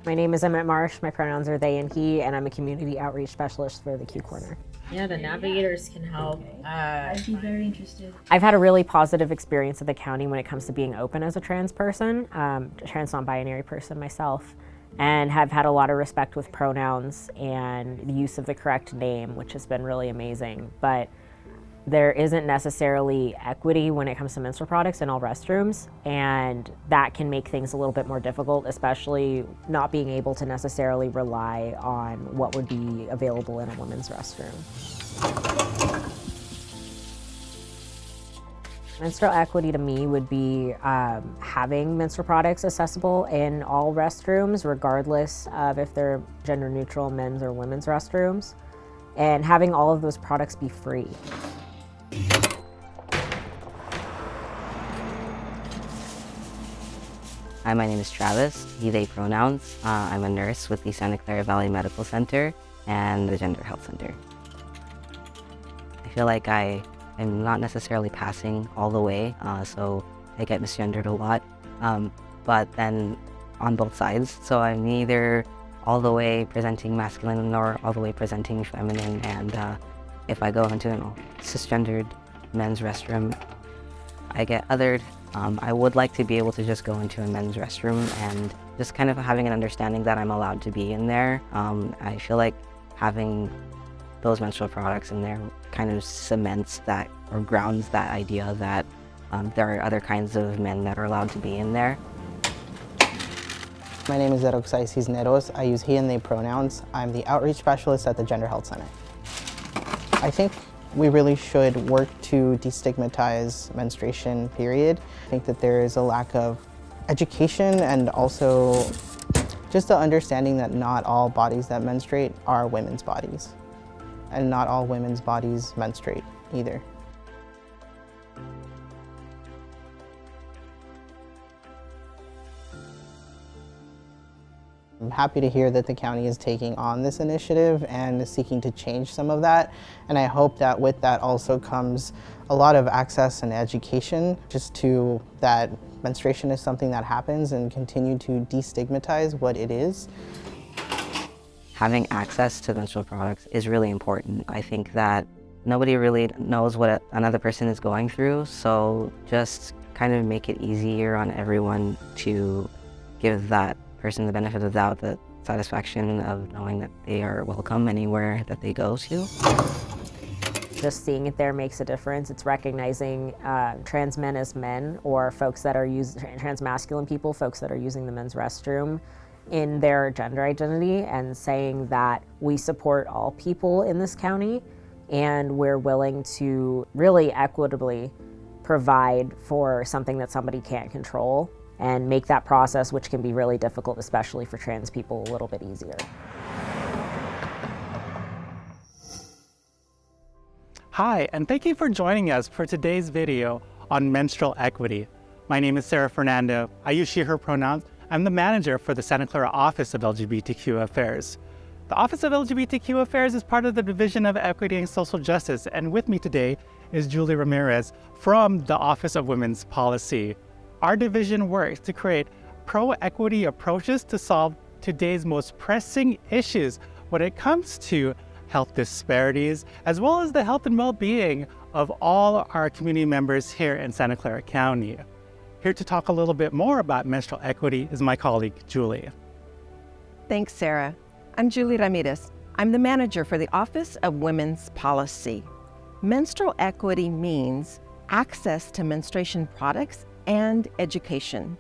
My name is Emmett Marsh. My pronouns are they and he, and I'm a community outreach specialist for the Q Corner. Yeah, the navigators can help. I'd be very interested. I've had a really positive experience at the county when it comes to being open as a trans person, trans non-binary person myself, and have had a lot of respect with pronouns and the use of the correct name, which has been really amazing. But there isn't necessarily equity when it comes to menstrual products in all restrooms, and that can make things a little bit more difficult, especially not being able to necessarily rely on what would be available in a women's restroom. Menstrual equity to me would be having menstrual products accessible in all restrooms, regardless of if they're gender neutral men's or women's restrooms, and having all of those products be free. Hi, my name is Travis, he, they pronouns. I'm a nurse with the Santa Clara Valley Medical Center and the Gender Health Center. I feel like I am not necessarily passing all the way, so I get misgendered a lot, but then on both sides. So I'm neither all the way presenting masculine nor all the way presenting feminine, and if I go into a cisgendered men's restroom, I get othered. I would like to be able to just go into a men's restroom and just kind of having an understanding that I'm allowed to be in there. I feel like having those menstrual products in there kind of cements that or grounds that idea that there are other kinds of men that are allowed to be in there. My name is Eroxai Cisneros. I use he and they pronouns. I'm the outreach specialist at the Gender Health Center. I think we really should work to destigmatize menstruation, period. I think that there is a lack of education and also just the understanding that not all bodies that menstruate are women's bodies. And not all women's bodies menstruate either. I'm happy to hear that the county is taking on this initiative and is seeking to change some of that. And I hope that with that also comes a lot of access and education just to that menstruation is something that happens and continue to destigmatize what it is. Having access to menstrual products is really important. I think that nobody really knows what another person is going through, so just kind of make it easier on everyone to give that person the benefit of the doubt, the satisfaction of knowing that they are welcome anywhere that they go to. Just seeing it there makes a difference. It's recognizing trans men as men, or folks that are trans masculine people, folks that are using the men's restroom in their gender identity, and saying that we support all people in this county and we're willing to really equitably provide for something that somebody can't control and make that process, which can be really difficult, especially for trans people, a little bit easier. Hi, and thank you for joining us for today's video on menstrual equity. My name is Sarah Fernando. I use she, her pronouns. I'm the manager for the Santa Clara Office of LGBTQ Affairs. The Office of LGBTQ Affairs is part of the Division of Equity and Social Justice, and with me today is Julie Ramirez from the Office of Women's Policy. Our division works to create pro-equity approaches to solve today's most pressing issues when it comes to health disparities, as well as the health and well-being of all our community members here in Santa Clara County. Here to talk a little bit more about menstrual equity is my colleague, Julie. Thanks, Sarah. I'm Julie Ramirez. I'm the manager for the Office of Women's Policy. Menstrual equity means access to menstruation products and education.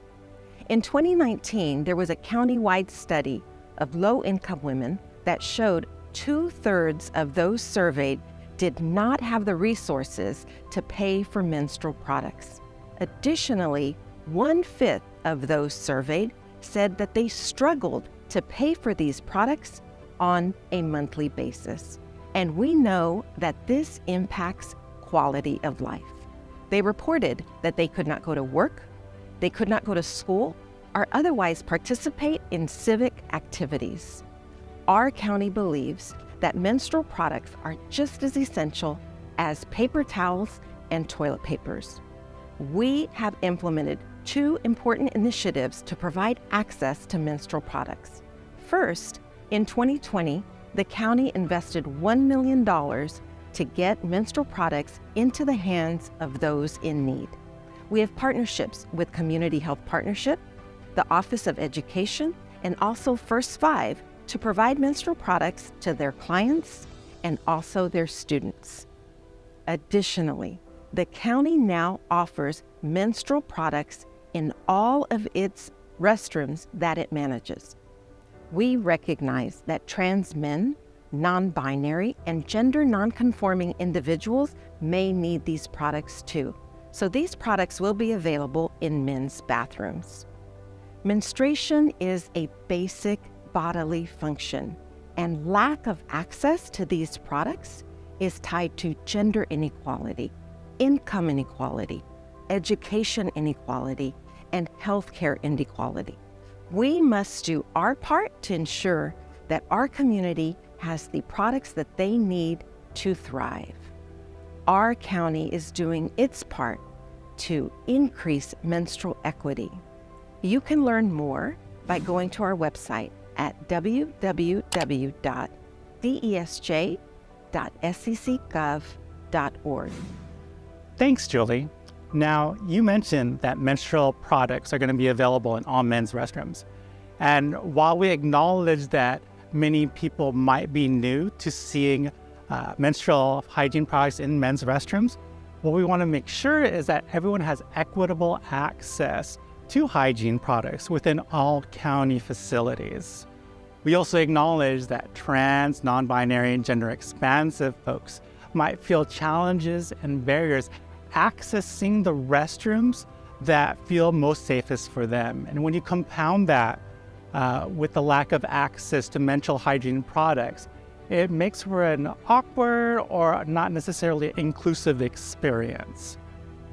In 2019, there was a county-wide study of low-income women that showed 2/3 of those surveyed did not have the resources to pay for menstrual products. Additionally, 1/5 of those surveyed said that they struggled to pay for these products on a monthly basis. And we know that this impacts quality of life. They reported that they could not go to work, they could not go to school, or otherwise participate in civic activities. Our county believes that menstrual products are just as essential as paper towels and toilet papers. We have implemented 2 important initiatives to provide access to menstrual products. First, in 2020, the county invested $1 million to get menstrual products into the hands of those in need. We have partnerships with Community Health Partnership, the Office of Education, and also First Five to provide menstrual products to their clients and also their students. Additionally, the county now offers menstrual products in all of its restrooms that it manages. We recognize that trans men, non-binary, and gender non-conforming individuals may need these products too. So these products will be available in men's bathrooms. Menstruation is a basic bodily function, and lack of access to these products is tied to gender inequality, income inequality, education inequality, and healthcare inequality. We must do our part to ensure that our community has the products that they need to thrive. Our county is doing its part to increase menstrual equity. You can learn more by going to our website at www.desj.sccgov.org. Thanks, Julie. Now, you mentioned that menstrual products are going to be available in all men's restrooms. And while we acknowledge that many people might be new to seeing menstrual hygiene products in men's restrooms, what we want to make sure is that everyone has equitable access to hygiene products within all county facilities. We also acknowledge that trans, non-binary, and gender expansive folks might feel challenges and barriers accessing the restrooms that feel most safest for them. And when you compound that with the lack of access to menstrual hygiene products, it makes for an awkward or not necessarily inclusive experience.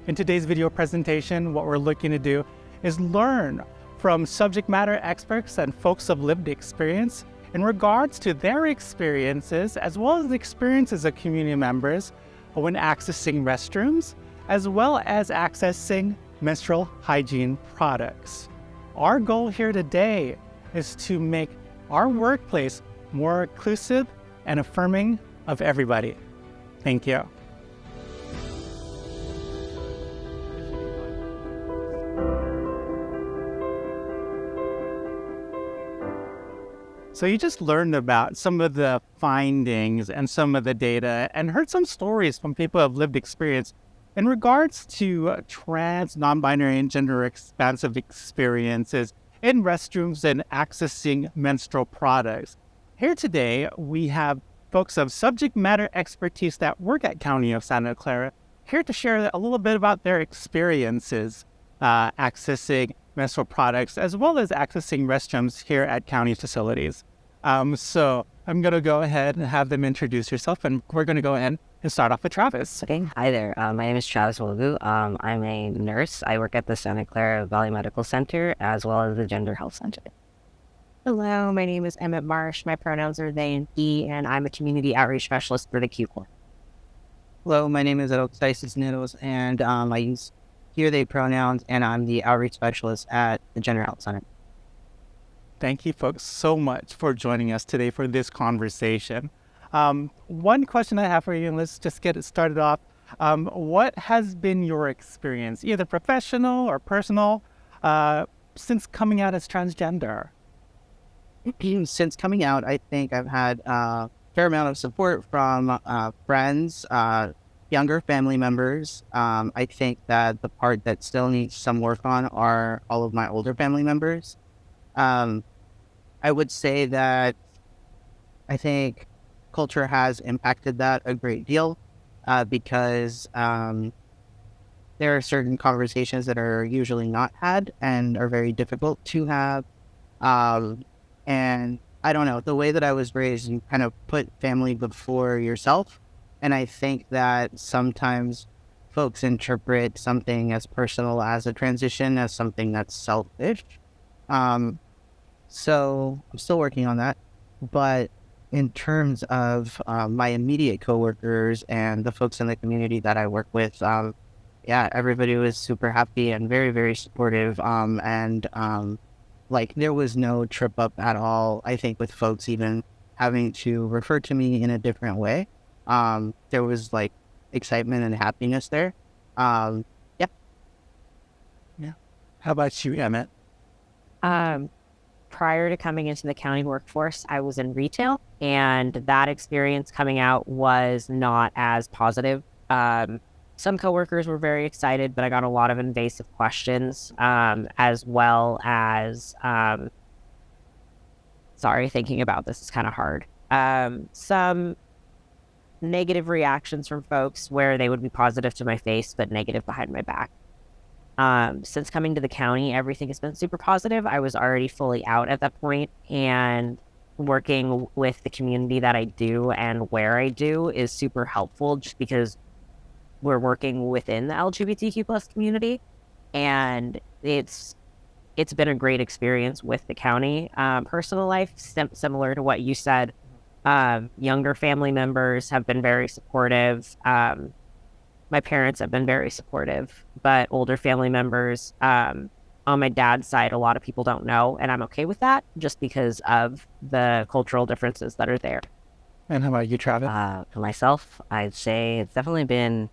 In today's video presentation, what we're looking to do is learn from subject matter experts and folks of lived experience in regards to their experiences, as well as the experiences of community members when accessing restrooms, as well as accessing menstrual hygiene products. Our goal here today is to make our workplace more inclusive and affirming of everybody. Thank you. So you just learned about some of the findings and some of the data and heard some stories from people who have lived experience in regards to trans, non-binary, and gender expansive experiences in restrooms and accessing menstrual products. Here today, we have folks of subject matter expertise that work at County of Santa Clara here to share a little bit about their experiences accessing menstrual products, as well as accessing restrooms here at county facilities. So I'm going to go ahead and have them introduce yourself, and we're going to go ahead and start off with Travis. Okay, hi there. My name is Travis Wolugu. I'm a nurse. I work at the Santa Clara Valley Medical Center, as well as the Gender Health Center. Hello, my name is Emmett Marsh. My pronouns are they and he, and I'm a community outreach specialist for the Q Corps. Hello, my name is Edoxaisis Nidos, and I use here they pronouns, and I'm the outreach specialist at the Gender Health Center. Thank you folks so much for joining us today for this conversation. One question I have for you, and let's just get it started off. What has been your experience, either professional or personal, since coming out as transgender? Since coming out, I think I've had a fair amount of support from friends, younger family members. I think that the part that still needs some work on are all of my older family members. I would say that I think culture has impacted that a great deal because there are certain conversations that are usually not had and are very difficult to have. And I don't know, the way that I was raised, you kind of put family before yourself. And I think that sometimes folks interpret something as personal as a transition as something that's selfish. So I'm still working on that. But in terms of my immediate coworkers and the folks in the community that I work with, yeah, everybody was super happy and very, very supportive. And like there was no trip up at all. I think with folks even having to refer to me in a different way, there was like excitement and happiness there. Yeah. How about you, Emmett? Prior to coming into the county workforce, I was in retail, and that experience coming out was not as positive. Some coworkers were very excited, but I got a lot of invasive questions, as well as, sorry, thinking about this is kind of hard. Some negative reactions from folks where they would be positive to my face, but negative behind my back. Since coming to the county, everything has been super positive. I was already fully out at that point, and working with the community that I do and where I do is super helpful, just because we're working within the LGBTQ plus community, and it's been a great experience with the county. Personal life, similar to what you said, younger family members have been very supportive. My parents have been very supportive, but older family members, on my dad's side, a lot of people don't know, and I'm okay with that just because of the cultural differences that are there. And how about you, Travis? For myself, I'd say it's definitely been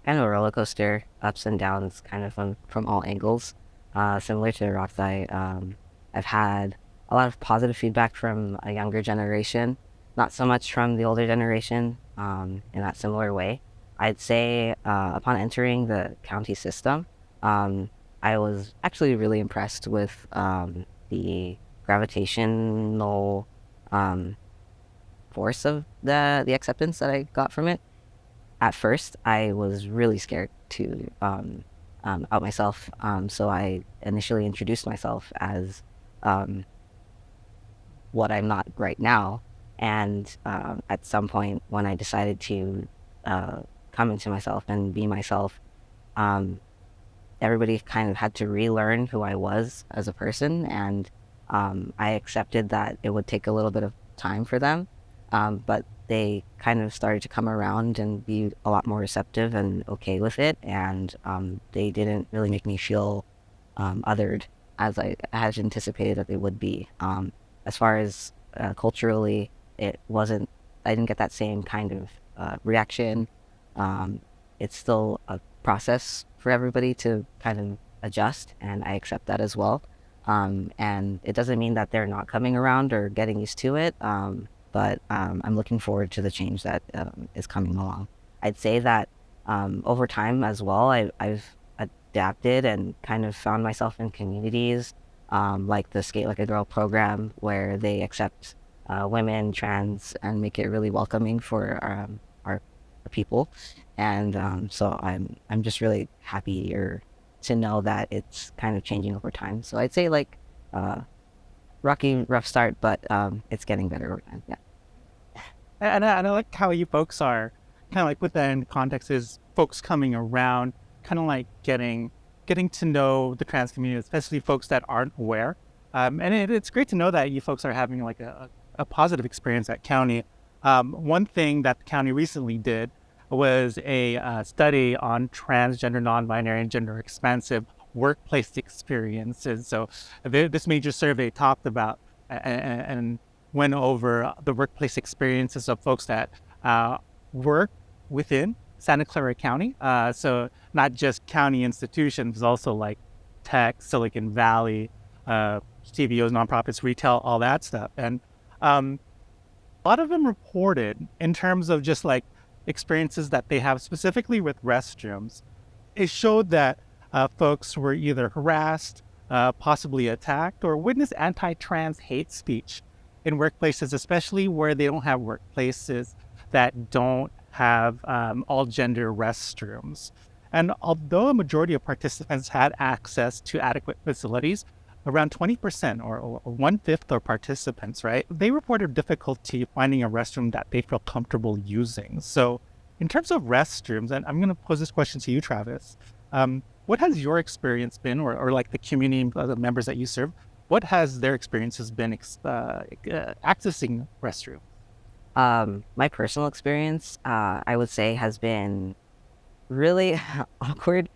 kind of a roller coaster, ups and downs, kind of from all angles. Similar to Roxai, I've had a lot of positive feedback from a younger generation, not so much from the older generation, in that similar way. I'd say upon entering the county system, I was actually really impressed with the gravitational force of the acceptance that I got from it. At first, I was really scared to out myself, so I initially introduced myself as what I'm not right now. And at some point, when I decided to come into myself and be myself, everybody kind of had to relearn who I was as a person, and I accepted that it would take a little bit of time for them, but they kind of started to come around and be a lot more receptive and okay with it, and they didn't really make me feel othered as I had anticipated that they would be. As far as culturally, I didn't get that same kind of reaction. It's still a process for everybody to kind of adjust, and I accept that as well. And it doesn't mean that they're not coming around or getting used to it, but I'm looking forward to the change that is coming along. I'd say that over time as well, I've adapted and kind of found myself in communities like the Skate Like a Girl program, where they accept women, trans, and make it really welcoming for our people. And so I'm just really happier to know that it's kind of changing over time. So I'd say like rocky, rough start, but it's getting better over time. Yeah. And I like how you folks are kind of like, with that in context, is folks coming around, kind of like getting to know the trans community, especially folks that aren't aware. And it's great to know that you folks are having like a positive experience at county. One thing that the county recently did was a study on transgender, non-binary, and gender expansive workplace experiences. So this major survey talked about and went over the workplace experiences of folks that work within Santa Clara County. So not just county institutions, also like tech, Silicon Valley, CVOs, nonprofits, retail, all that stuff. And a lot of them reported in terms of just like experiences that they have specifically with restrooms. It showed that folks were either harassed, possibly attacked, or witnessed anti-trans hate speech in workplaces, especially where they don't have workplaces that don't have all gender restrooms. And although a majority of participants had access to adequate facilities, around 20% or 1/5 of participants, right, they reported difficulty finding a restroom that they feel comfortable using. So in terms of restrooms, and I'm going to pose this question to you, Travis, what has your experience been, or like the community members that you serve, what has their experiences been accessing restroom? My personal experience, I would say, has been really awkward.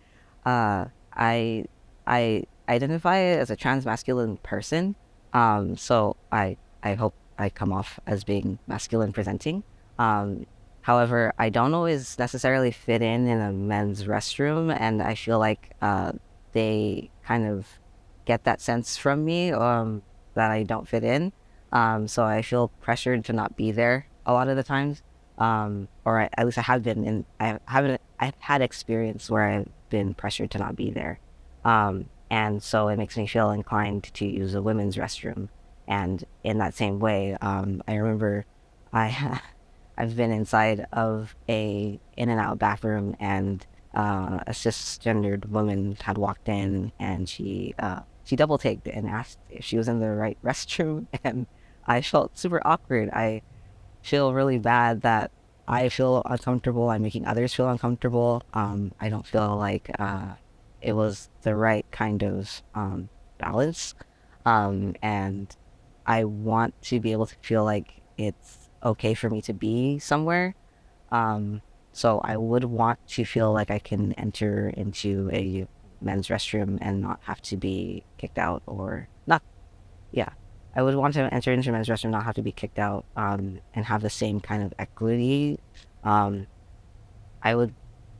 I identify as a transmasculine person, so I hope I come off as being masculine presenting. However, I don't always necessarily fit in a men's restroom, and I feel like they kind of get that sense from me that I don't fit in. So I feel pressured to not be there a lot of the times. At least I have been in. I've had experience where I've been pressured to not be there, and so it makes me feel inclined to use a women's restroom. And in that same way, I remember I've been inside of a in and out bathroom, and a cisgendered woman had walked in, and she double taked and asked if she was in the right restroom, and I felt super awkward. I feel really bad that I feel uncomfortable. I'm making others feel uncomfortable. I don't feel like it was the right kind of balance, and I want to be able to feel like it's okay for me to be somewhere. So I would want to feel like I can enter into a men's restroom and not have to be kicked out or not. Yeah, I would want to enter into a men's restroom, not have to be kicked out, and have the same kind of equity. I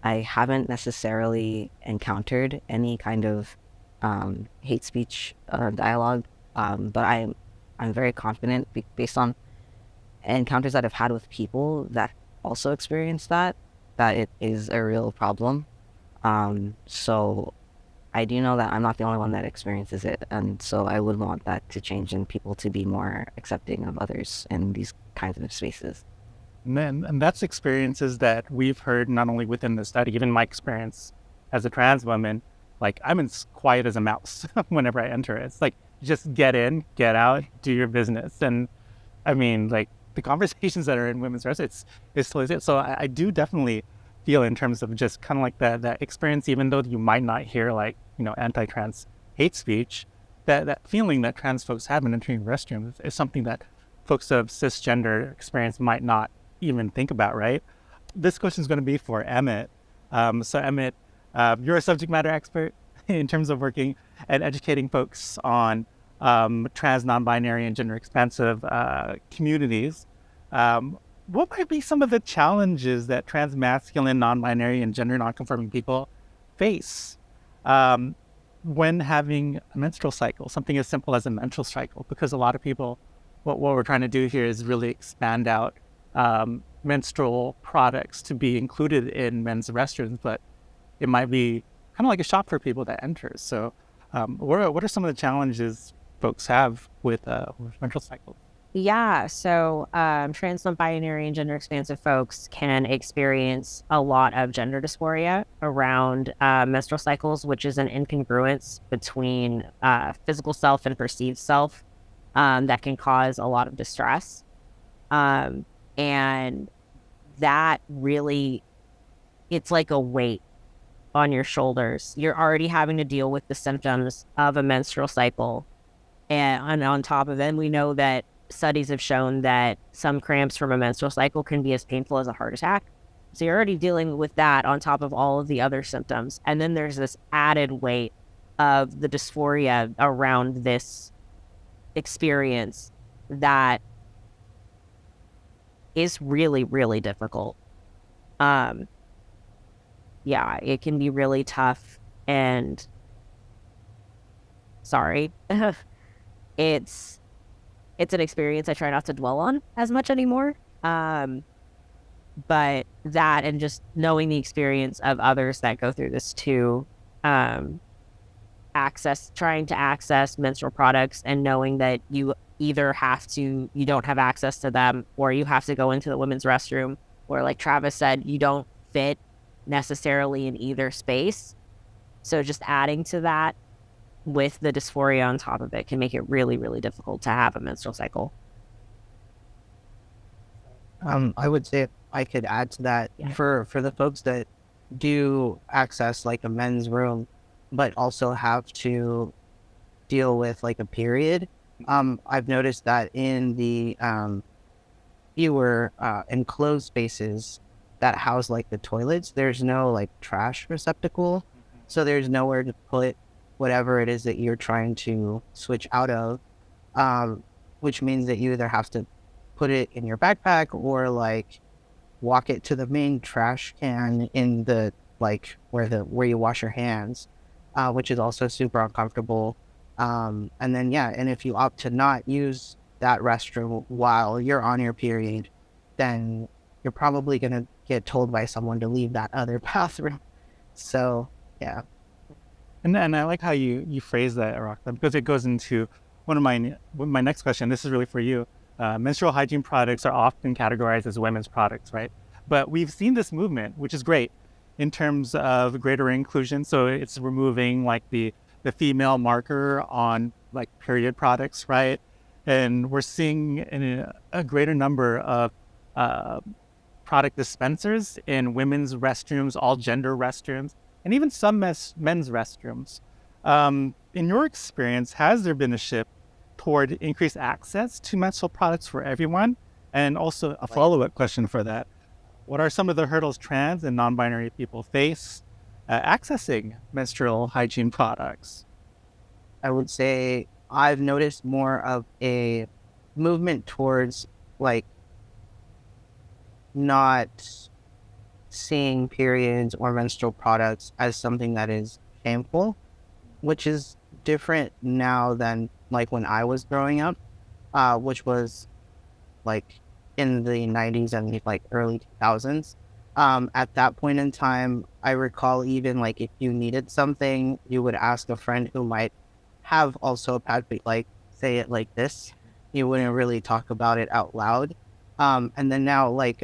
haven't necessarily encountered any kind of hate speech dialogue, but I'm very confident based on encounters that I've had with people that also experience that it is a real problem. So I do know that I'm not the only one that experiences it, and so I would want that to change and people to be more accepting of others in these kinds of spaces. And that's experiences that we've heard not only within the study, even my experience as a trans woman. Like, I'm as quiet as a mouse whenever I enter. It's like, just get in, get out, do your business. And I mean, like, the conversations that are in women's restaurants, it's totally it. So I do definitely feel in terms of just kind of like that experience, even though you might not hear like, anti-trans hate speech, that feeling that trans folks have in entering restrooms is something that folks of cisgender experience might not even think about, right? This question is going to be for Emmett. So Emmett, you're a subject matter expert in terms of working and educating folks on trans, non-binary, and gender expansive communities. What might be some of the challenges that trans, masculine, non-binary, and gender non-conforming people face when having a menstrual cycle, something as simple as a menstrual cycle? Because a lot of people, what we're trying to do here is really expand out menstrual products to be included in men's restrooms, but it might be kind of like a shock for people that enters. So what are some of the challenges folks have with menstrual cycles? Yeah, so trans, non-binary, and gender expansive folks can experience a lot of gender dysphoria around menstrual cycles, which is an incongruence between physical self and perceived self that can cause a lot of distress. And that really, it's like a weight on your shoulders. You're already having to deal with the symptoms of a menstrual cycle. And on top of it, we know that studies have shown that some cramps from a menstrual cycle can be as painful as a heart attack. So you're already dealing with that on top of all of the other symptoms. And then there's this added weight of the dysphoria around this experience that is really, really difficult. Yeah, it can be really tough, and sorry. It's an experience I try not to dwell on as much anymore. But that, and just knowing the experience of others that go through this too, trying to access menstrual products and knowing that you either you don't have access to them, or you have to go into the women's restroom, or like Travis said, you don't fit necessarily in either space. So just adding to that with the dysphoria on top of it can make it really, really difficult to have a menstrual cycle. I would say I could add to that, for the folks that do access like a men's room, but also have to deal with like a period. I've noticed that in the fewer enclosed spaces that house like the toilets, there's no like trash receptacle, so there's nowhere to put whatever it is that you're trying to switch out of, which means that you either have to put it in your backpack or like walk it to the main trash can in the like where you wash your hands, which is also super uncomfortable. And then and if you opt to not use that restroom while you're on your period, then you're probably gonna get told by someone to leave that other bathroom. So yeah. And I like how you phrase that, Arakta, because it goes into one of my next question. This is really for you. Menstrual hygiene products are often categorized as women's products, right? But we've seen this movement, which is great, in terms of greater inclusion. So it's removing like the female marker on like period products, right? And we're seeing a greater number of product dispensers in women's restrooms, all gender restrooms, and even some men's restrooms. In your experience, has there been a shift toward increased access to menstrual products for everyone? And also a follow-up question for that. What are some of the hurdles trans and non-binary people face accessing menstrual hygiene products? I would say I've noticed more of a movement towards like not seeing periods or menstrual products as something that is shameful, which is different now than like when I was growing up, which was like in the 90s and like early 2000s. At that point in time, I recall even like if you needed something, you would ask a friend who might have also a pad, but like say it like this. You wouldn't really talk about it out loud. And then now like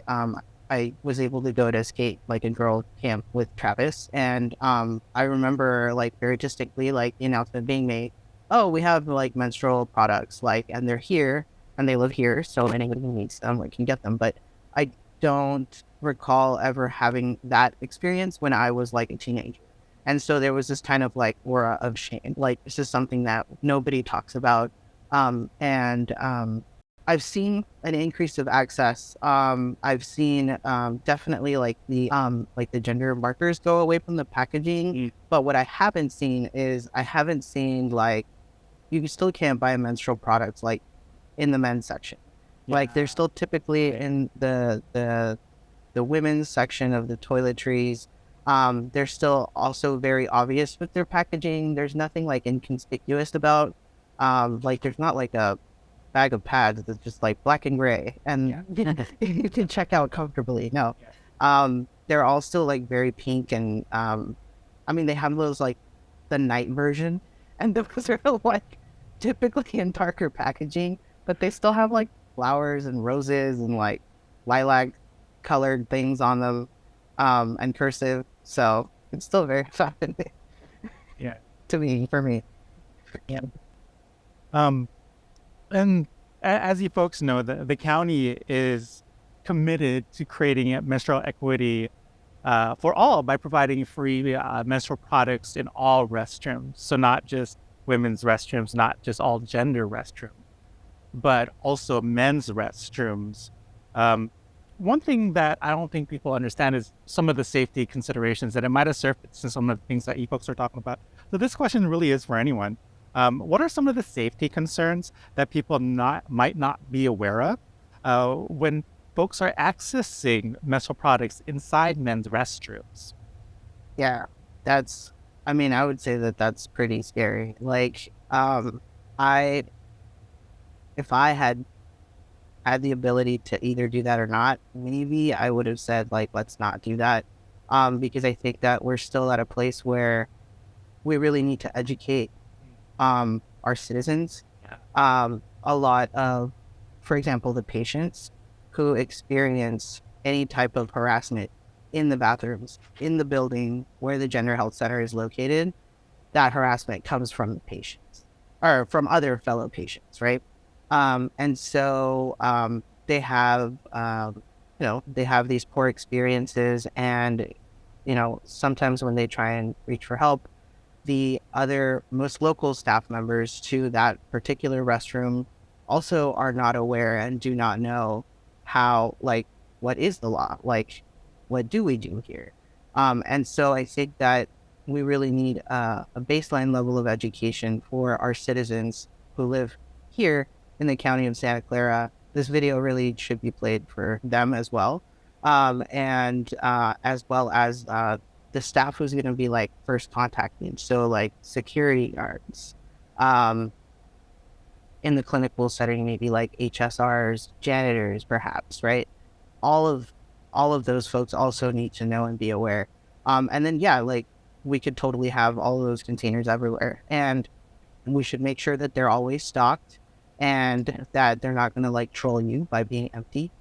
I was able to go to skate like a girl camp with Travis, and I remember like very distinctly like the announcement being made, oh, we have like menstrual products, like, and they're here and they live here, so anybody who needs them like can get them. But I don't recall ever having that experience when I was like a teenager. And so there was this kind of like aura of shame, like this is something that nobody talks about. I've seen an increase of access. I've seen definitely like the gender markers go away from the packaging. But what I haven't seen is like you still can't buy menstrual products like in the men's section. Like they're still typically in the women's section of the toiletries. They're still also very obvious with their packaging. There's nothing like inconspicuous about like there's not like a bag of pads that's just like black and gray and you can check out comfortably. No. They're all still like very pink and I mean they have those like the night version and those are like typically in darker packaging, but they still have like flowers and roses and like lilac colored things on them and cursive, so it's still very fascinating for me. And as you folks know, the county is committed to creating menstrual equity for all by providing free menstrual products in all restrooms. So not just women's restrooms, not just all gender restrooms, but also men's restrooms. One thing that I don't think people understand is some of the safety considerations that it might have surfaced in some of the things that you folks are talking about. So this question really is for anyone. What are some of the safety concerns that people might not be aware of when folks are accessing menstrual products inside men's restrooms? Yeah, I would say that that's pretty scary. Like, if I had the ability to either do that or not, maybe I would have said like, let's not do that. Because I think that we're still at a place where we really need to educate our citizens. A lot of, for example, the patients who experience any type of harassment in the bathrooms, in the building where the gender health center is located, that harassment comes from the patients or from other fellow patients, right? And so they have, they have these poor experiences, and, sometimes when they try and reach for help, the other most local staff members to that particular restroom also are not aware and do not know how, like, what is the law? Like, what do we do here? And so I think that, we really need a baseline level of education for our citizens who live here in the County of Santa Clara. This video really should be played for them as well. And as well as the staff who's going to be like first contacting. So like security guards, in the clinical setting, maybe like HSRs, janitors, perhaps, right? All of those folks also need to know and be aware. And then, yeah, like we could totally have all of those containers everywhere, and we should make sure that they're always stocked and that they're not going to like troll you by being empty.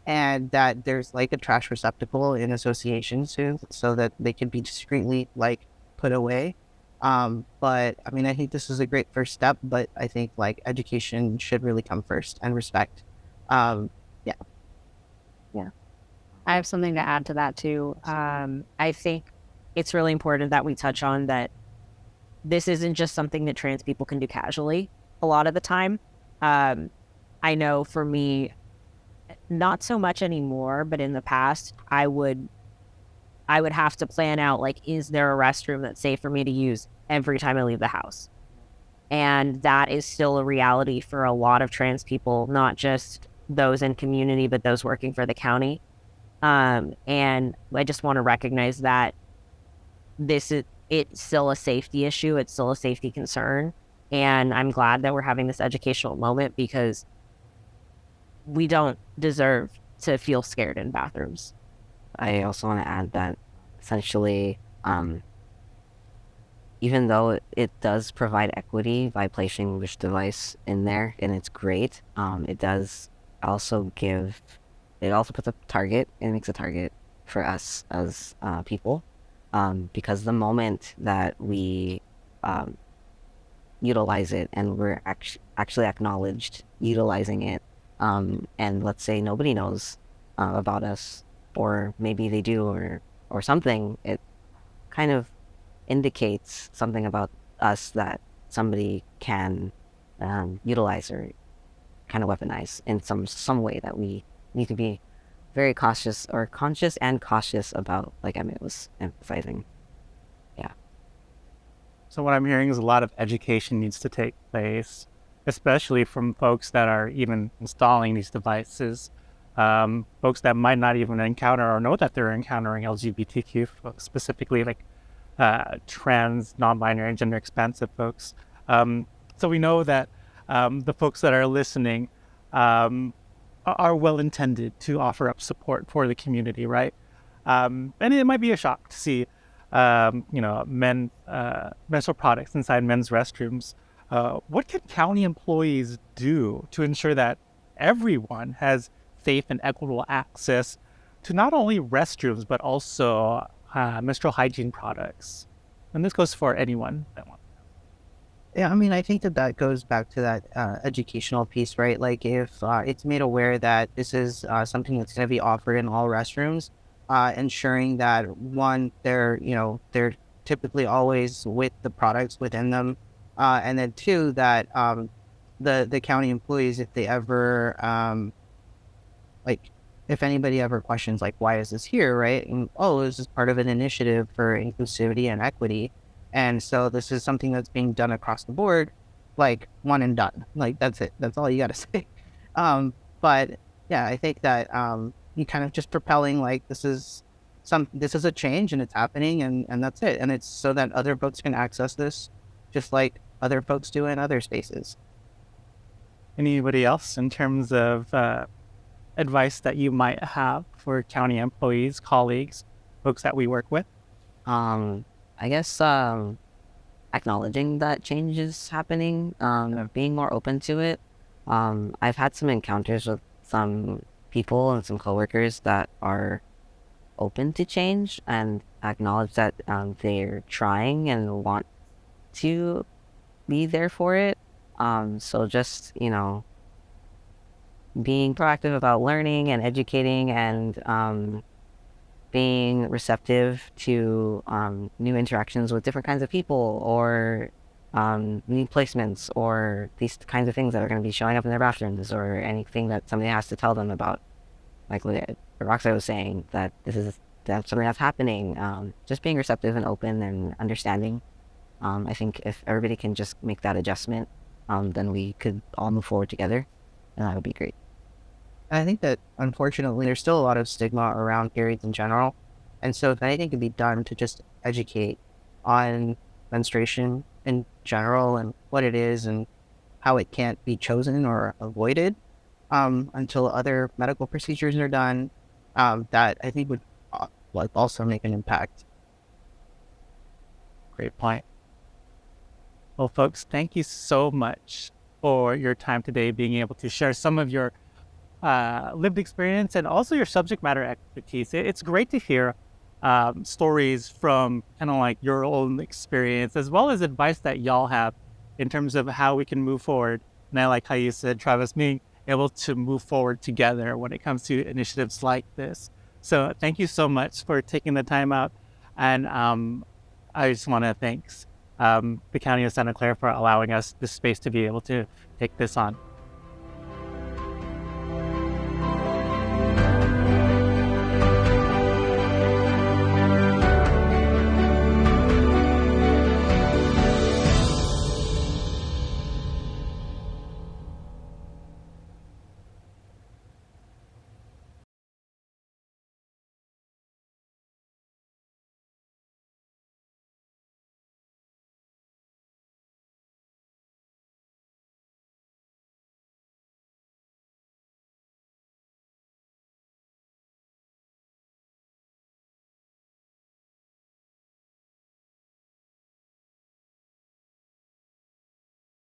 And that there's like a trash receptacle in association too, so that they can be discreetly like put away. But I mean, I think this is a great first step, but I think like education should really come first, and respect. I have something to add to that too. I think it's really important that we touch on that this isn't just something that trans people can do casually a lot of the time. I know for me, not so much anymore, but in the past, I would have to plan out, like, is there a restroom that's safe for me to use every time I leave the house? And that is still a reality for a lot of trans people, not just those in community, but those working for the county. And I just want to recognize that it's still a safety issue. It's still a safety concern. And I'm glad that we're having this educational moment, because we don't deserve to feel scared in bathrooms. I also want to add that essentially, even though it does provide equity by placing which device in there, and it's great, it does also it also puts a target, it makes a target for us as people, because the moment that we utilize it and we're actually acknowledged utilizing it, and let's say nobody knows about us, or maybe they do, or something, it kind of indicates something about us that somebody can utilize or kind of weaponize in some way that we need to be very conscious and cautious about, like Emmett was emphasizing. Yeah. So what I'm hearing is a lot of education needs to take place, especially from folks that are even installing these devices, folks that might not even encounter or know that they're encountering LGBTQ folks, specifically like trans, non-binary, and gender expansive folks. So we know that the folks that are listening are well-intended to offer up support for the community, right? And it might be a shock to see, menstrual products inside men's restrooms. What can county employees do to ensure that everyone has safe and equitable access to not only restrooms, but also menstrual hygiene products? And this goes for anyone that wants. Yeah, I mean, I think that goes back to that educational piece, right? Like if it's made aware that this is something that's going to be offered in all restrooms, ensuring that one, they're typically always with the products within them, and then two, that the county employees, if they ever if anybody ever questions like, why is this here, right? And, this is part of an initiative for inclusivity and equity. And so this is something that's being done across the board, like one and done. Like that's it. That's all you got to say. But yeah, I think that you kind of just propelling like this is a change and it's happening, and that's it. And it's so that other folks can access this, just like other folks do in other spaces. Anybody else in terms of advice that you might have for county employees, colleagues, folks that we work with? I guess acknowledging that change is happening, being more open to it. I've had some encounters with some people and some coworkers that are open to change and acknowledge that they're trying and want to be there for it. So just, being proactive about learning and educating and being receptive to new interactions with different kinds of people, or new placements, or these kinds of things that are going to be showing up in their bathrooms, or anything that somebody has to tell them about. Like Roxanne was saying, that this is that's something that's happening. Just being receptive and open and understanding. I think if everybody can just make that adjustment, then we could all move forward together, and that would be great. And I think that unfortunately there's still a lot of stigma around periods in general. And so if anything can be done to just educate on menstruation in general and what it is and how it can't be chosen or avoided until other medical procedures are done, that I think would also make an impact. Great point. Well, folks, thank you so much for your time today, being able to share some of your lived experience and also your subject matter expertise. It's great to hear stories from kind of like your own experience, as well as advice that y'all have in terms of how we can move forward. And I like how you said, Travis, being able to move forward together when it comes to initiatives like this. So thank you so much for taking the time out. And I just want to thank the County of Santa Clara for allowing us this space to be able to take this on.